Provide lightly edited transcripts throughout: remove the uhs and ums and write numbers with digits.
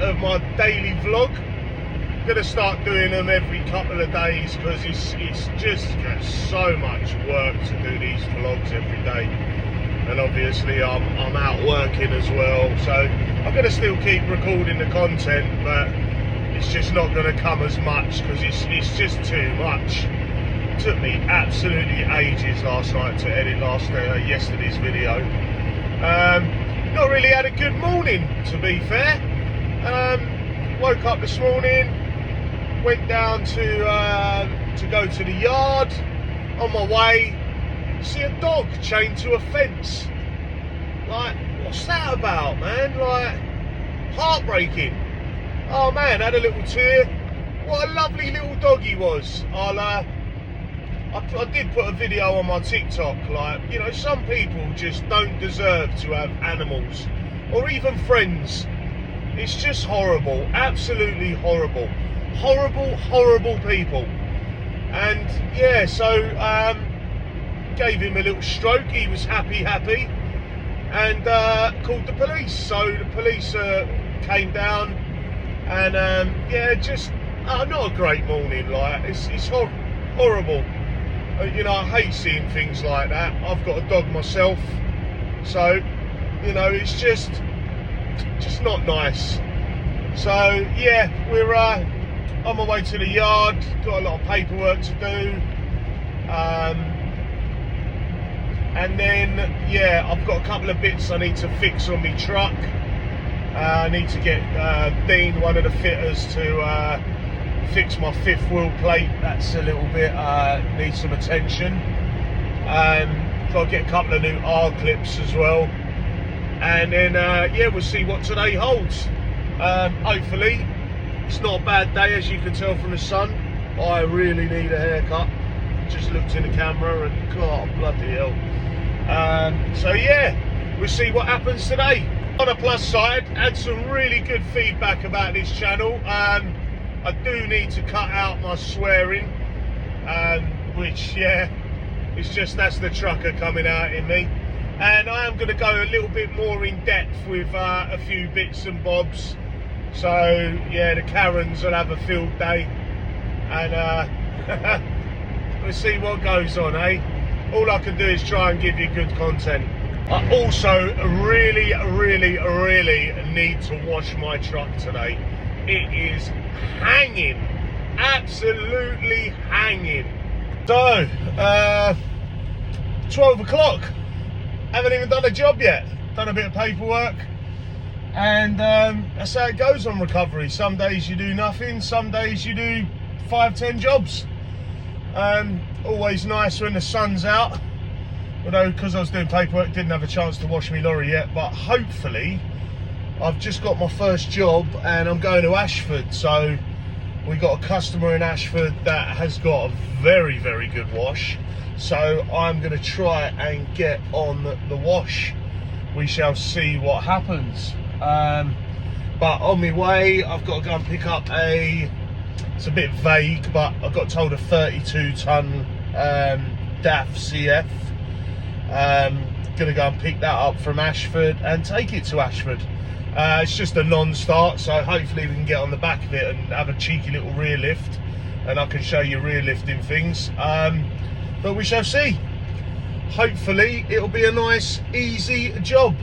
of my daily vlog. I'm gonna start doing them every couple of days because it's just so much work to do these vlogs every day, and obviously I'm out working as well, so I'm gonna still keep recording the content, but it's just not gonna come as much because it's just too much. It took me absolutely ages last night to edit yesterday's video. Not really had a good morning, to be fair. Woke up this morning, went down to go to the yard. On my way, see a dog chained to a fence. Like, what's that about, man? Like, heartbreaking. Oh man, had a little tear. What a lovely little dog he was. I did put a video on my TikTok, like, you know, some people just don't deserve to have animals or even friends. It's just horrible, absolutely horrible. Horrible people. And yeah, so gave him a little stroke. He was happy, and called the police. So the police came down, and yeah, just not a great morning. Like, it's horrible. You know, I hate seeing things like that. I've got a dog myself, so you know, it's just not nice. So yeah, we're on my way to the yard. Got a lot of paperwork to do, and then yeah, I've got a couple of bits I need to fix on my truck. I need to get Dean, one of the fitters, to fix my fifth wheel plate. That's a little bit needs some attention. Got to get a couple of new R clips as well, and then yeah, we'll see what today holds. Hopefully it's not a bad day, as you can tell from the sun. I really need a haircut. Just looked in the camera and God, bloody hell. So yeah, we'll see what happens today. On a plus side, had some really good feedback about this channel. I do need to cut out my swearing, which, yeah, it's just, that's the trucker coming out in me. And I am going to go a little bit more in depth with a few bits and bobs. So, yeah, the Karens will have a field day. And we'll see what goes on, eh? All I can do is try and give you good content. I also really need to wash my truck today. It is hanging, absolutely hanging. So 12 o'clock, haven't even done a job yet. Done a bit of paperwork, and that's how it goes on recovery. Some days you do nothing, some days you do 5-10 jobs. Always nice when the sun's out, although because I was doing paperwork didn't have a chance to wash my lorry yet, but hopefully I've just got my first job and I'm going to Ashford. So we got a customer in Ashford that has got a very good wash, so I'm going to try and get on the wash. We shall see what happens. But on my way, I've got to go and pick up it's a bit vague, but I got told a 32 ton DAF CF. Gonna go and pick that up from Ashford and take it to Ashford. It's just a non-start, so hopefully we can get on the back of it and have a cheeky little rear lift, and I can show you rear lifting things. But we shall see. Hopefully it'll be a nice, easy job.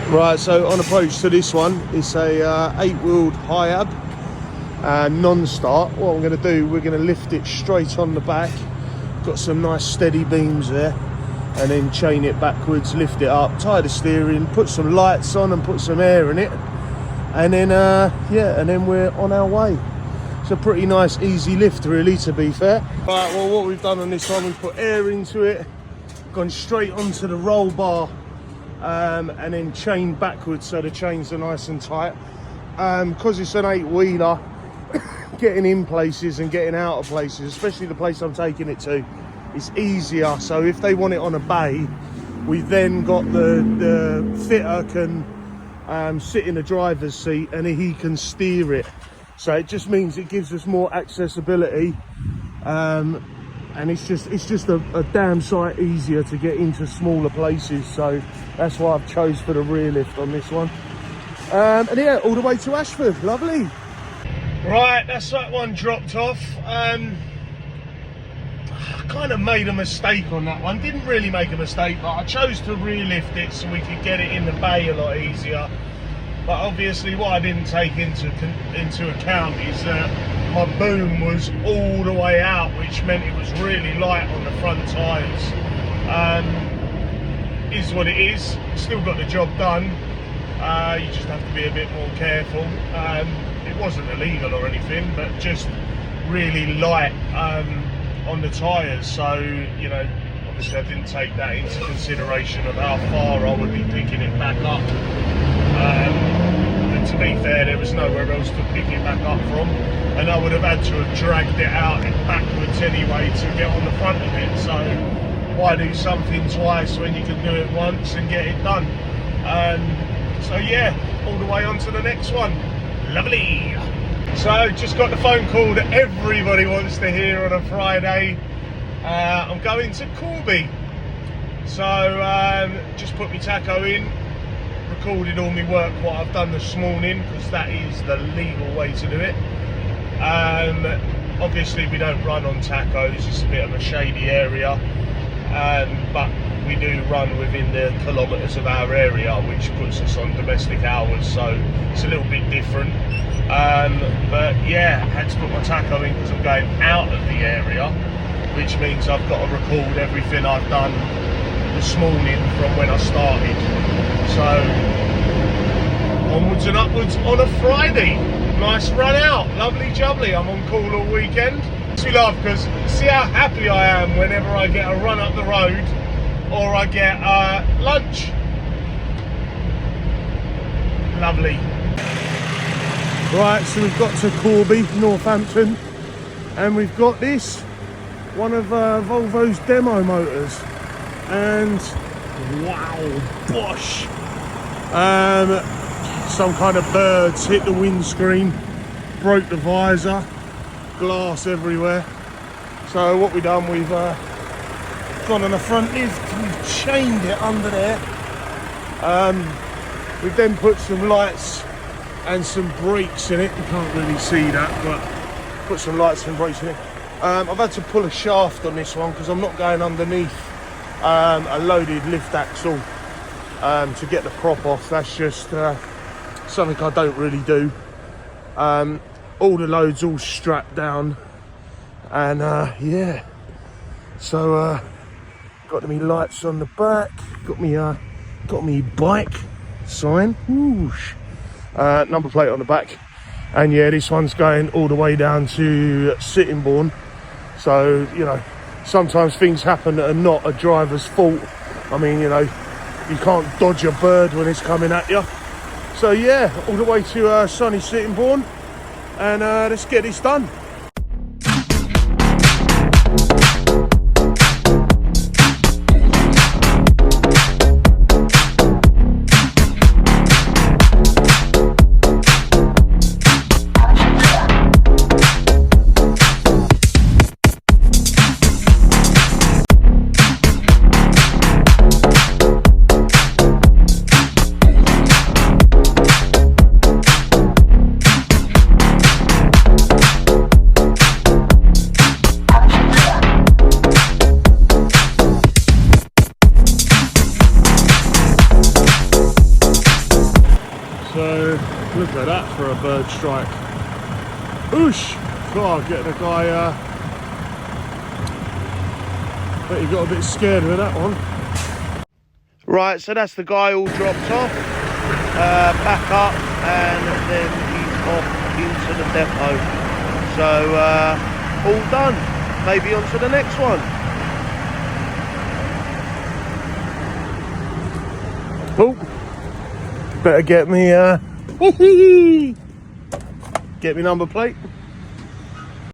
Right, so on approach to this one, it's a 8-wheeled Hiab, non-start. What I'm going to do, we're going to lift it straight on the back. Got some nice steady beams there, and then chain it backwards, lift it up, tie the steering, put some lights on and put some air in it, and then yeah, and then we're on our way. It's a pretty nice easy lift, really, to be fair. Right, well, what we've done on this one, we've put air into it, gone straight onto the roll bar, and then chained backwards so the chains are nice and tight. Because it's an 8-wheeler, getting in places and getting out of places, especially the place I'm taking it to, it's easier. So if they want it on a bay, we've then got the fitter can sit in the driver's seat and he can steer it. So it just means it gives us more accessibility, and it's just a damn sight easier to get into smaller places. So that's why I've chose for the rear lift on this one. And yeah, all the way to Ashford, lovely. Right, that's that one dropped off. I kind of made a mistake on that one. Didn't really make a mistake, but I chose to rear lift it so we could get it in the bay a lot easier. But obviously what I didn't take into account is that my boom was all the way out, which meant it was really light on the front tyres. Is what it is. Still got the job done. You just have to be a bit more careful. It wasn't illegal or anything, but just really light on the tyres. So, you know, obviously I didn't take that into consideration of how far I would be picking it back up. And to be fair, there was nowhere else to pick it back up from, and I would have had to have dragged it out backwards anyway to get on the front of it. So why do something twice when you can do it once and get it done? So yeah, all the way on to the next one. Lovely. So just got the phone call that everybody wants to hear on a Friday. I'm going to Corby. So just put my taco in, recorded all my work what I've done this morning, because that is the legal way to do it. Obviously we don't run on tacos, it's a bit of a shady area, but we do run within the kilometres of our area, which puts us on domestic hours, so it's a little bit different. But yeah, I had to put my taco in because I'm going out of the area, which means I've got to record everything I've done this morning from when I started. So onwards and upwards on a Friday. Nice run out, lovely jubbly. I'm on call all weekend. We laugh because see how happy I am whenever I get a run up the road or I get lunch. Lovely. Right, so we've got to Corby, Northampton, and we've got this, one of Volvo's demo motors, and wow, bosh! Some kind of birds hit the windscreen, broke the visor, glass everywhere. So what we've done, we've gone on the front lift, we've chained it under there. We've then put some lights and some brakes in it. You can't really see that, but put some lights and brakes in it. I've had to pull a shaft on this one because I'm not going underneath a loaded lift axle to get the prop off. That's just something I don't really do. All the loads all strapped down, and yeah, so got me lights on the back, got me bike sign, whoosh, number plate on the back, and yeah, this one's going all the way down to Sittingbourne. So you know, sometimes things happen that are not a driver's fault. I mean, you know, you can't dodge a bird when it's coming at you. So yeah, all the way to sunny Sittingbourne, and let's get this done. So look at that for a bird strike. Oosh! God, getting a guy. Bet he got a bit scared with that one. Right, so that's the guy all dropped off, back up, and then he's off into the depot. So all done. Maybe on to the next one. Oh. Better get me get me number plate.